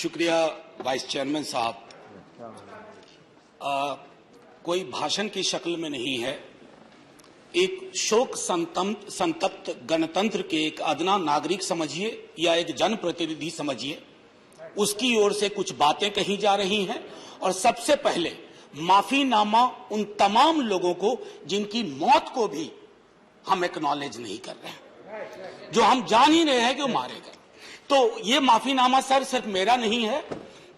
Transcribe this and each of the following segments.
शुक्रिया vice chairman साहब। कोई भाषण की शक्ल में नहीं है, एक शोक संतप्त गणतंत्र के एक अदना नागरिक समझिए या एक जनप्रतिनिधि समझिए, उसकी ओर से कुछ बातें कही जा रही हैं। और सबसे पहले माफीनामा उन तमाम लोगों को जिनकी मौत को भी हम एक्नॉलेज नहीं कर रहे हैं, जो हम जान ही रहे हैं कि वो मारे गए। तो ये माफीनामा सर सिर्फ मेरा नहीं है।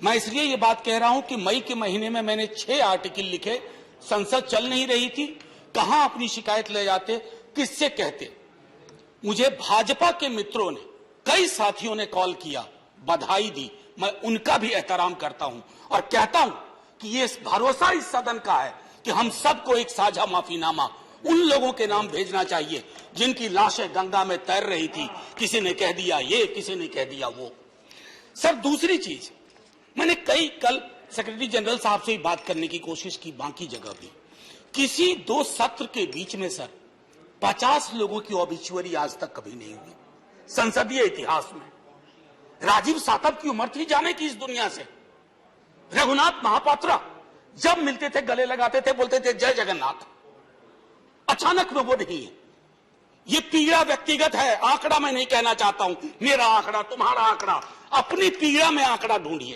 मैं इसलिए ये बात कह रहा हूं कि मई के महीने में मैंने 6 आर्टिकल लिखे। संसद चल नहीं रही थी, कहां अपनी शिकायत ले जाते, किससे कहते। मुझे भाजपा के मित्रों ने, कई साथियों ने कॉल किया, बधाई दी। मैं उनका भी एहतराम करता हूं और कहता हूं कि ये भरोसा इस सदन का है कि हम सबको एक साझा माफीनामा उन लोगों के नाम भेजना चाहिए जिनकी लाशें गंगा में तैर रही थी। किसी ने कह दिया ये, किसी ने कह दिया वो। सर दूसरी चीज, मैंने कल सेक्रेटरी जनरल साहब से बात करने की कोशिश की, बाकी जगह भी। किसी 2 सत्र के बीच में सर 50 लोगों की ऑबिचुअरी आज तक कभी नहीं हुई संसदीय इतिहास में। राजीव सातव की उम्र थी जाने की इस दुनिया से। रघुनाथ महापात्रा जब मिलते थे गले लगाते थे, बोलते थे जय जगन्नाथ। अचानक में वो नहीं है। ये पीड़ा व्यक्तिगत है, आंकड़ा मैं नहीं कहना चाहता हूं, मेरा आंकड़ा, तुम्हारा आंकड़ा। अपनी पीड़ा में आंकड़ा ढूंढिए।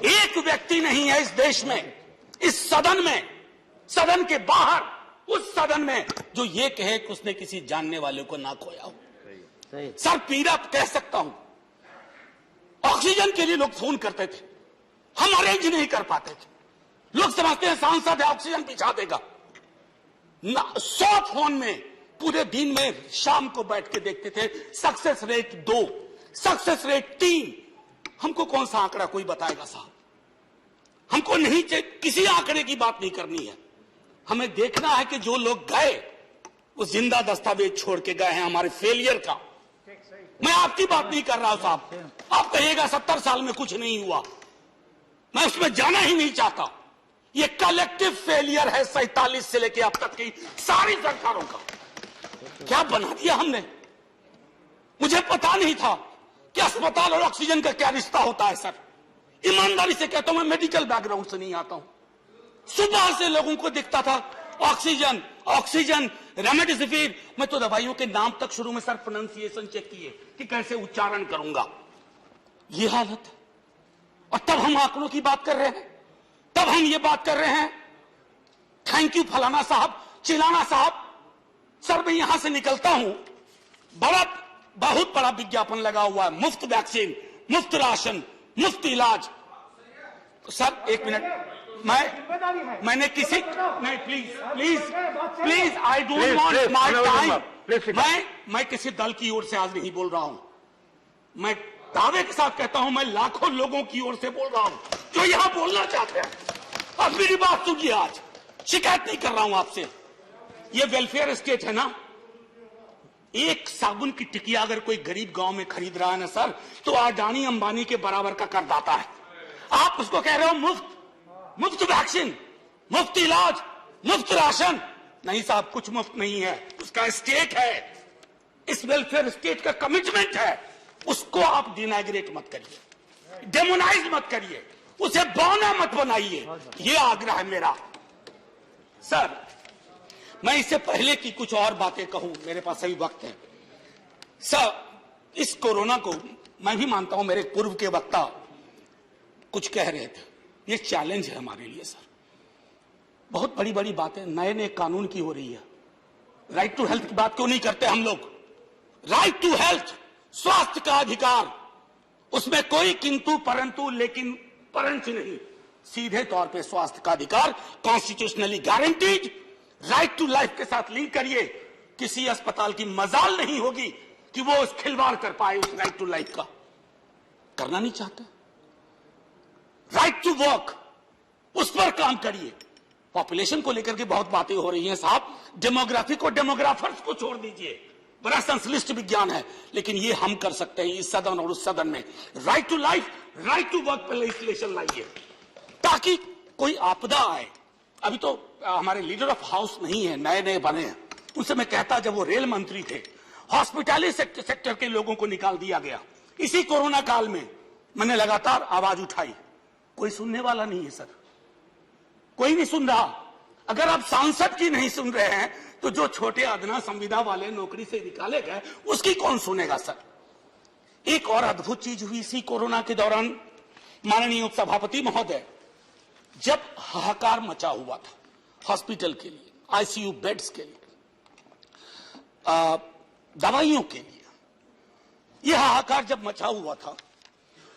एक व्यक्ति नहीं है इस देश में, इस सदन में, सदन के बाहर, उस सदन में जो ये कहे कि उसने किसी जानने वाले को ना खोया हो। सर पीड़ा कह सकता हूं। ऑक्सीजन के लिए लोग फोन करते थे, हम अरेंज नहीं कर पाते थे। लोग समझते हैं सांसद है ऑक्सीजन पिछा देगा। 100 फोन में पूरे दिन में शाम को बैठ के देखते थे, सक्सेस रेट 2, सक्सेस रेट 3। हमको कौन सा आंकड़ा कोई बताएगा साहब? हमको नहीं किसी आंकड़े की बात नहीं करनी है। हमें देखना है कि जो लोग गए वो जिंदा दस्तावेज छोड़ के गए हैं हमारे फेलियर का। मैं आपकी बात नहीं कर रहा हूं साहब। आप कहिएगा 70 साल में कुछ नहीं हुआ, मैं उसमें जाना ही नहीं चाहता। ये कलेक्टिव फेलियर है 47 से लेकर अब तक की सारी सरकारों का। क्या बना दिया हमने? मुझे पता नहीं था कि अस्पताल और ऑक्सीजन का क्या रिश्ता होता है। सर ईमानदारी से कहता हूं, मैं मेडिकल बैकग्राउंड से नहीं आता हूं। सुबह से लोगों को दिखता था ऑक्सीजन ऑक्सीजन, रेमडेसिविर। मैं तो दवाइयों के नाम तक शुरू में सर प्रोनाउंसिएशन चेक किए कि कैसे उच्चारण करूंगा। ये हालत है। और तब हम आंकड़ों की बात कर रहे हैं, तब हम ये बात कर रहे हैं थैंक यू फलाना साहब, चिलाना साहब। सर मैं यहां से निकलता हूं, बहुत बड़ा विज्ञापन लगा हुआ है, मुफ्त वैक्सीन, मुफ्त राशन, मुफ्त इलाज। सर एक मिनट, मैंने किसी नहीं, please I don't want my time. मैं किसी दल की ओर से आज नहीं बोल रहा हूं। मैं दावे के साथ कहता हूं, मैं लाखों लोगों की ओर से बोल रहा हूं जो यहां बोलना चाहते हैं। अब मेरी बात सुनिए, आज शिकायत नहीं कर रहा हूं आपसे। ये वेलफेयर स्टेट है ना। एक साबुन की टिकिया अगर कोई गरीब गांव में खरीद रहा है ना सर, तो अडानी अंबानी के बराबर का करदाता है। आप उसको कह रहे हो मुफ्त वैक्सीन, मुफ्त इलाज, मुफ्त राशन। नहीं साहब, कुछ मुफ्त नहीं है, उसका स्टेट है। इस वेलफेयर स्टेट का कमिटमेंट है। उसको आप डिनाइग्रेट मत करिए, डेमोनाइज मत करिए, उसे बौना मत बनाइए। ये आग्रह है मेरा। सर मैं इससे पहले की कुछ और बातें कहूं, मेरे पास अभी वक्त है। सर इस कोरोना को मैं भी मानता हूं, मेरे पूर्व के वक्ता कुछ कह रहे थे, ये चैलेंज है हमारे लिए। सर बहुत बड़ी बड़ी बातें नए कानून की हो रही है। राइट टू हेल्थ की बात क्यों नहीं करते हम लोग? राइट टू हेल्थ, स्वास्थ्य का अधिकार, उसमें कोई किंतु परंतु लेकिन परंच नहीं। सीधे तौर पे स्वास्थ्य का अधिकार constitutionally guaranteed. Right to life के साथ लिंक करिए। किसी अस्पताल की मजाल नहीं होगी कि वो उस खिलवाड़ कर पाए उस राइट टू लाइफ का। करना नहीं चाहते। राइट टू वर्क, उस पर काम करिए। पॉपुलेशन को लेकर के बहुत बातें हो रही हैं साहब। डेमोग्राफी को, डेमोग्राफर्स को छोड़ दीजिए, बड़ा संश्लिष्ट विज्ञान है, लेकिन ये हम कर सकते हैं इस सदन और उस सदन में। Right to life, right to work पर लेजिस्लेशन लाइए ताकि कोई आपदा आए। अभी तो हमारे लीडर ऑफ हाउस नहीं है, नए बने हैं। उनसे मैं कहता, जब वो रेल मंत्री थे, हॉस्पिटैलिटी सेक्टर के लोगों को निकाल दिया गया इसी कोरोना काल में। मैंने लगातार आवाज उठाई, कोई सुनने वाला नहीं है सर, कोई नहीं सुन रहा। अगर आप सांसद की नहीं सुन रहे हैं तो जो छोटे अदना संविदा वाले नौकरी से निकाले गए उसकी कौन सुनेगा सर। एक और अद्भुत चीज हुई इसी कोरोना के दौरान, माननीय उपसभापति महोदय, जब हाहाकार मचा हुआ था हॉस्पिटल के लिए, आईसीयू बेड्स के लिए, दवाइयों के लिए, यह हाहाकार जब मचा हुआ था,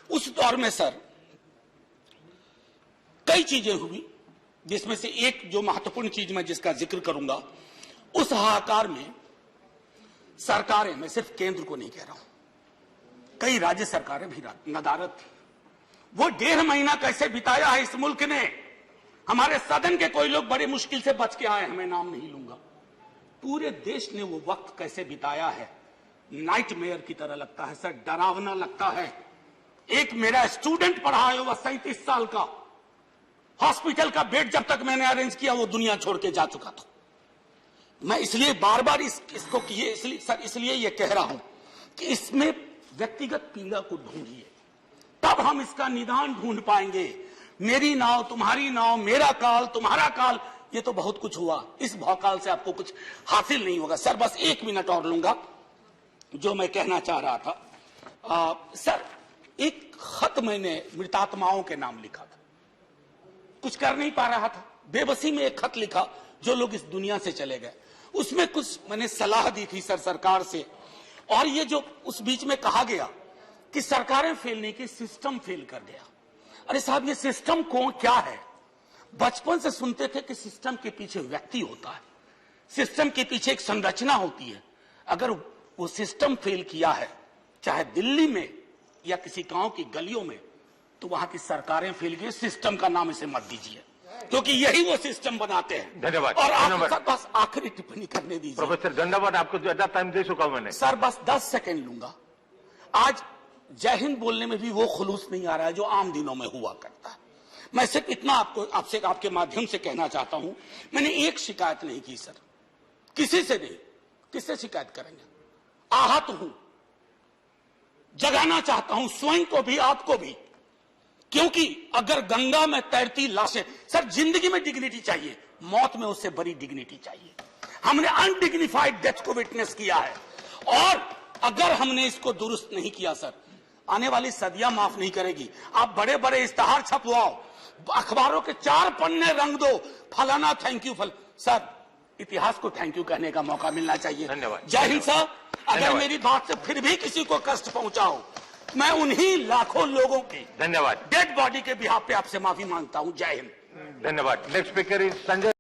उस दौर में सर कई चीजें हुई, जिसमें से एक जो महत्वपूर्ण चीज मैं जिसका जिक्र करूंगा, उस हाहाकार में सरकारें, मैं सिर्फ केंद्र को नहीं कह रहा हूं, कई राज्य सरकारें भी नदारत थी। वो 1.5 महीना कैसे बिताया है इस मुल्क ने। हमारे सदन के कोई लोग बड़े मुश्किल से बच के आए, हमें नाम नहीं लूंगा। पूरे देश ने वो वक्त कैसे बिताया है, नाइटमेयर की तरह लगता है सर, डरावना लगता है। एक मेरा स्टूडेंट पढ़ा है, वह 37 साल का, हॉस्पिटल का बेड जब तक मैंने अरेंज किया वो दुनिया छोड़ के जा चुका था। मैं इसलिए बार बार इसको किए, इसलिए ये कह रहा हूं कि इसमें व्यक्तिगत पीड़ा को ढूंढिए, तब हम इसका निदान ढूंढ पाएंगे। मेरी नाव तुम्हारी नाव, मेरा काल तुम्हारा काल, ये तो बहुत कुछ हुआ, इस भौकाल से आपको कुछ हासिल नहीं होगा। सर बस 1 मिनट और लूंगा, जो मैं कहना चाह रहा था। सर एक खत मैंने मृतात्माओं के नाम लिखा था, कुछ कर नहीं पा रहा था, बेबसी में एक खत लिखा, जो लोग इस दुनिया से चले गए। उसमें कुछ मैंने सलाह दी थी सर सरकार से, और ये जो उस बीच में कहा गया कि सरकारें फेल नहीं की, सिस्टम फेल कर गया। अरे साहब, ये सिस्टम कौन क्या है? बचपन से सुनते थे कि सिस्टम के पीछे व्यक्ति होता है, सिस्टम के पीछे एक संरचना होती है। अगर वो सिस्टम फेल किया है, चाहे दिल्ली में या किसी गांव की गलियों में, तो वहां की सरकारें फेल गई। सिस्टम का नाम इसे मत दीजिए, क्योंकि यही वो सिस्टम बनाते हैं। धन्यवाद। और आप बस आखिरी टिप्पणी करने दीजिए। प्रोफेसर धन्यवाद, आपको ज्यादा टाइम दे चुका हूं मैंने। सर बस 10 सेकंड लूंगा। आज जय हिंद बोलने में भी वो खुलूस नहीं आ रहा है जो आम दिनों में हुआ करता है। मैं सिर्फ इतना आपसे आपके माध्यम से कहना चाहता हूं, मैंने एक शिकायत नहीं की सर, किसी से नहीं। किससे शिकायत करेंगे? आहत हूं, जगाना चाहता हूं स्वयं को भी, आपको भी, क्योंकि अगर गंगा में तैरती लाशें, सर जिंदगी में डिग्निटी चाहिए, मौत में उससे बड़ी डिग्निटी चाहिए। हमने अनडिग्निफाइड डेथ को विटनेस किया है, और अगर हमने इसको दुरुस्त नहीं किया सर, आने वाली सदियां माफ नहीं करेगी। आप बड़े बड़े इश्तहार छपवाओ, अखबारों के 4 पन्ने रंग दो, फलाना थैंक यू सर इतिहास को थैंक यू कहने का मौका मिलना चाहिए। धन्यवाद। जय हिंद सर। अगर मेरी बात से फिर भी किसी को कष्ट पहुंचाओ, मैं उन्हीं लाखों लोगों की धन्यवाद डेड बॉडी के बिहाफ पे आपसे माफी मांगता हूं। जय हिंद। धन्यवाद। Next speaker is Sanjay.